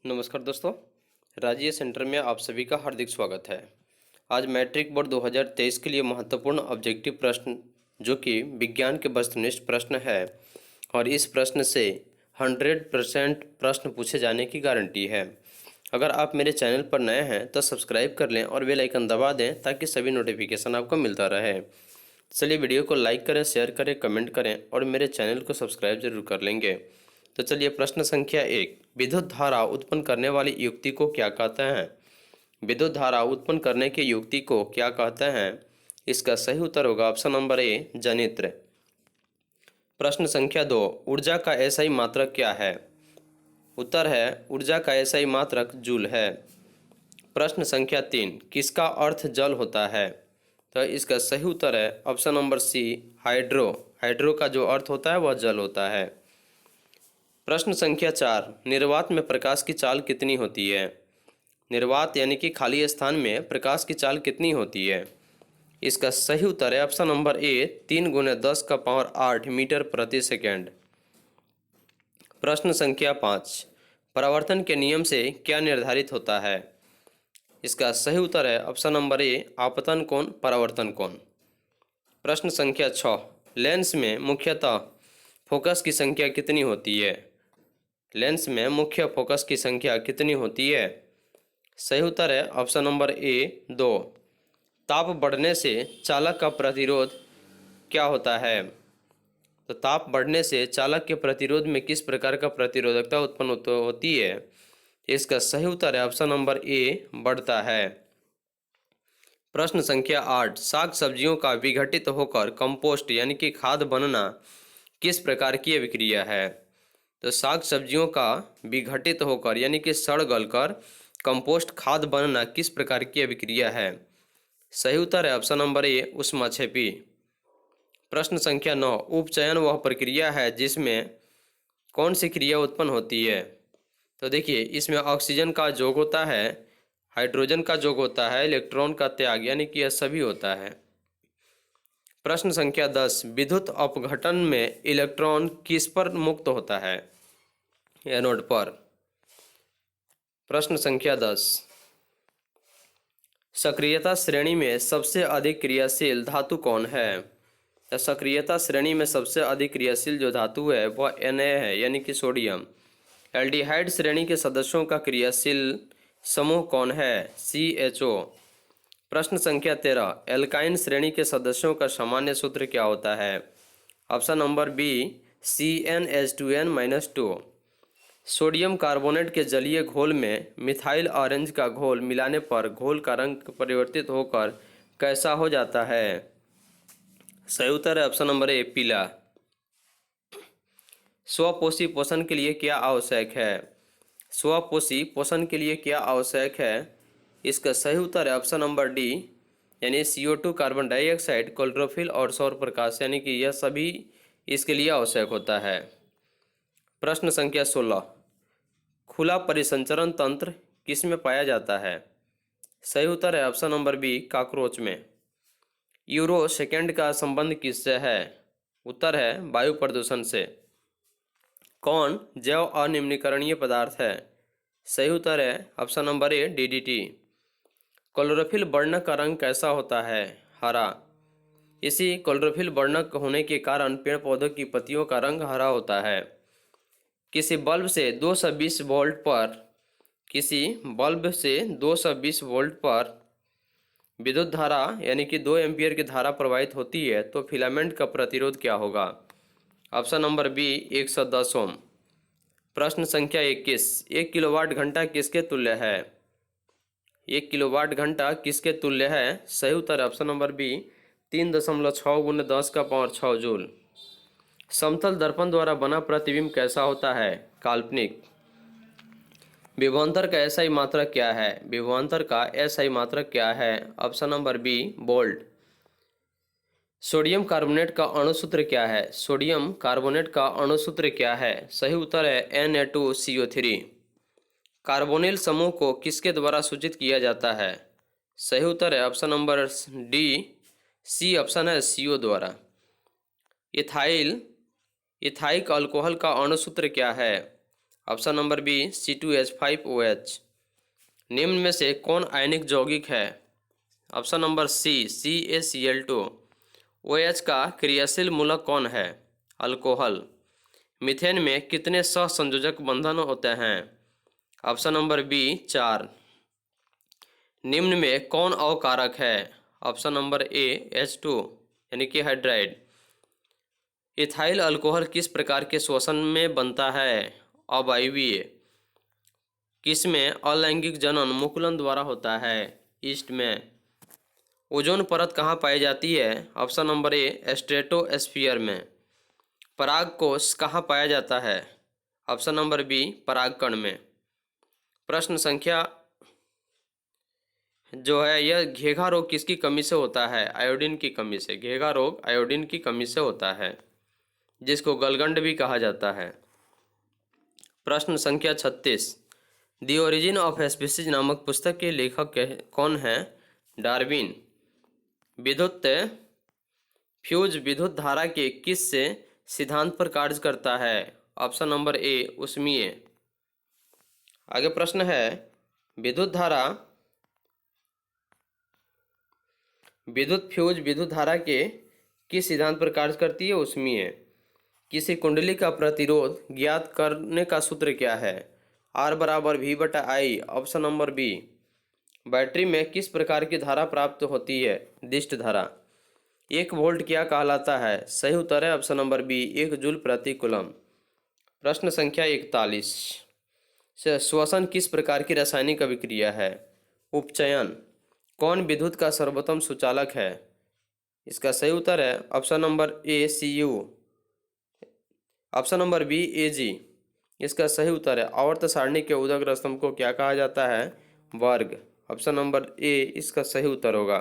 नमस्कार दोस्तों, राजीय सेंटर में आप सभी का हार्दिक स्वागत है। आज मैट्रिक बोर्ड 2023 के लिए महत्वपूर्ण ऑब्जेक्टिव प्रश्न जो कि विज्ञान के वस्तुनिष्ठ प्रश्न है और इस प्रश्न से 100% प्रश्न पूछे जाने की गारंटी है। अगर आप मेरे चैनल पर नए हैं तो सब्सक्राइब कर लें और बेल आइकन दबा दें ताकि सभी नोटिफिकेशन आपको मिलता रहे। चलिए वीडियो को लाइक करें, शेयर करें, कमेंट करें और मेरे चैनल को सब्सक्राइब जरूर कर लेंगे। तो चलिए प्रश्न संख्या 1, विद्युत धारा उत्पन्न करने वाली युक्ति को क्या कहते हैं? विद्युत धारा उत्पन्न करने की युक्ति को क्या कहते हैं? इसका सही उत्तर होगा ऑप्शन नंबर ए, जनित्र। प्रश्न संख्या 2, ऊर्जा का एसआई मात्रक क्या है? उत्तर है ऊर्जा का एसआई मात्रक जूल है। प्रश्न संख्या 3, किसका अर्थ जल होता है? तो इसका सही उत्तर है option number C, hydro. Hydro का जो अर्थ होता है वह जल होता है। प्रश्न संख्या 4, निर्वात में प्रकाश की चाल कितनी होती है? निर्वात यानी कि खाली स्थान में प्रकाश की चाल कितनी होती है? इसका सही उत्तर है ऑप्शन नंबर ए, 3 × 10⁸ मीटर प्रति सेकेंड। प्रश्न संख्या 5, परावर्तन के नियम से क्या निर्धारित होता है? इसका सही उत्तर है ऑप्शन नंबर ए, आपतन कोण, परावर्तन कोण। प्रश्न संख्या 6, लेंस में मुख्यतः फोकस की संख्या कितनी होती है? लेंस में मुख्य फोकस की संख्या कितनी होती है? सही उत्तर है ऑप्शन नंबर ए, 2। ताप बढ़ने से चालक का प्रतिरोध क्या होता है? तो ताप बढ़ने से चालक के प्रतिरोध में किस प्रकार का प्रतिरोधकता उत्पन्न होती है? इसका सही उत्तर है ऑप्शन नंबर ए, बढ़ता है। प्रश्न संख्या 8, साग सब्जियों का विघटित होकर कंपोस्ट यानी कि खाद बनना किस प्रकार की अभिक्रिया है? तो साग सब्जियों का विघटित होकर यानी कि सड़ गलकर कंपोस्ट खाद बनना किस प्रकार की अभिक्रिया है? सही उत्तर है ऑप्शन नंबर ए, ऊष्माक्षेपी। प्रश्न संख्या 9, उपचयन वह प्रक्रिया है जिसमें कौन सी क्रिया उत्पन्न होती है? तो देखिए इसमें ऑक्सीजन का जोग होता है, हाइड्रोजन का जोग होता है, इलेक्ट्रॉन का त्याग यानी कि यह सभी होता है। प्रश्न संख्या 10, विद्युत अपघटन में इलेक्ट्रॉन किस पर मुक्त होता है? एनोड पर। प्रश्न संख्या 10, सक्रियता श्रेणी में सबसे अधिक क्रियाशील धातु कौन है? सक्रियता श्रेणी में सबसे अधिक क्रियाशील जो धातु है वह Na है यानी कि सोडियम। एल्डिहाइड श्रेणी के सदस्यों का क्रियाशील समूह कौन है? CHO। प्रश्न संख्या 13, एल्काइन श्रेणी के सदस्यों का सामान्य सूत्र क्या होता है? Option number B, CnH2n-2। Sodium carbonate के जलीय घोल में मिथाइल ऑरेंज का घोल मिलाने पर घोल का रंग परिवर्तित होकर कैसा हो जाता है? सही उत्तर है ऑप्शन नंबर ए, पीला। स्वपोषी पोषण के लिए क्या आवश्यक है? स्वपोषी पोषण के लिए क्या आवश्यक है? इसका सही उत्तर है ऑप्शन नंबर डी, यानी CO2, कार्बन डाइऑक्साइड, क्लोरोफिल और सौर प्रकाश यानी कि यह सभी इसके लिए आवश्यक होता है। प्रश्न संख्या 16, खुला परिसंचरण तंत्र किस में पाया जाता है? सही उत्तर है ऑप्शन नंबर बी, कॉकरोच में। यूरो सेकेंड का संबंध किससे है? उत्तर है वायु प्रदूषण से। कौन जैव अनिम्नीकरणीय पदार्थ है? सही उत्तर है ऑप्शन नंबर ए, DDT। क्लोरोफिल वर्णक का रंग कैसा होता है? हरा। इसी क्लोरोफिल वर्णक होने के कारण पेड़ पौधों की पत्तियों का रंग हरा होता है। किसी बल्ब से 220 वोल्ट पर विद्युत धारा यानी कि 2 एम्पीयर की धारा प्रवाहित होती है तो फिलामेंट का प्रतिरोध क्या होगा? ऑप्शन नंबर बी, 110 ओम। प्रश्न संख्या 21, 1 किलोवाट घंटा किसके तुल्य है? 1 किलोवाट घंटा किसके तुल्य है? सही उत्तर ऑप्शन नंबर बी, 3.6 × 10⁻6 जूल। समतल दर्पण द्वारा बना प्रतिबिंब कैसा होता है? काल्पनिक। विभवांतर का एसआई मात्रक क्या है? विभवांतर का एसआई मात्रक क्या है? Option number B, volt. Sodium carbonate का अणुसूत्र क्या है? सोडियम कार्बोनेट का अणुसूत्र क्या है? सही उत्तर है Na2CO3। कार्बोनिल समूह को किसके द्वारा सूचित किया जाता है? सही उत्तर है option number D, C option है, CO द्वारा। इथाइल इथाइक अल्कोहल का अणुसूत्र क्या है? Option number B C2H5OH। निम्न में से कौन आयनिक यौगिक है? ऑप्शन नंबर सी CaCl2। OH का क्रियाशील मूलक कौन है? अल्कोहल। मीथेन में कितने सहसंयोजक बंधन होते हैं? Option number B 4। निम्न में कौन अवकारक है? ऑप्शन नंबर ए H2 यानी कि हाइड्राइड। इथाइल अल्कोहल किस प्रकार के श्वसन में बनता है? अवायवीय। किसमें अलैंगिक जनन मुकुलन द्वारा होता है? ईस्ट में। ओजोन परत कहाँ पाई जाती है? ऑप्शन नंबर ए स्ट्रेटोस्फीयर में। परागकोश कहाँ पाया जाता है? ऑप्शन नंबर बी परागकण में। प्रश्न संख्या जो है यह घेघा रोग किसकी कमी से होता है? आयोडीन की कमी से। घेघा रोग आयोडीन की कमी से होता है, जिसको गलगंड भी कहा जाता है। प्रश्न संख्या 36। द ओरिजिन ऑफ स्पीसीज नामक पुस्तक के लेखक कौन हैं? डार्विन। विद्युत फ्यूज विद्युत धारा के किस से सिद्धांत पर कार्य करता है? ऑप्शन नंबर ए ऊष्मीय। आगे प्रश्न है, विद्युत धारा विद्युत फ्यूज विद्युत धारा के किस सिद्धांत पर कार्य करती है? ऊष्मीय। किसी कुंडली का प्रतिरोध ज्ञात करने का सूत्र क्या है? R बराबर V/I। Option number B. Battery में किस प्रकार की धारा प्राप्त होती है? दिष्ट धारा। 1 वोल्ट क्या कहलाता है? सही उत्तर है ऑप्शन नंबर बी 1 जूल प्रति कूलम। प्रश्न संख्या 41। श्वसन किस प्रकार की रासायनिक अभिक्रिया है? उपचयन। कौन विद्युत का सर्वोत्तम सुचालक है? इसका सही उत्तर है option number A Cu। Option number B Ag। इसका सही उत्तर है आवर्त सारणी के उदग्र स्तंभ को क्या कहा जाता है? वर्ग। ऑप्शन नंबर ए इसका सही उत्तर होगा।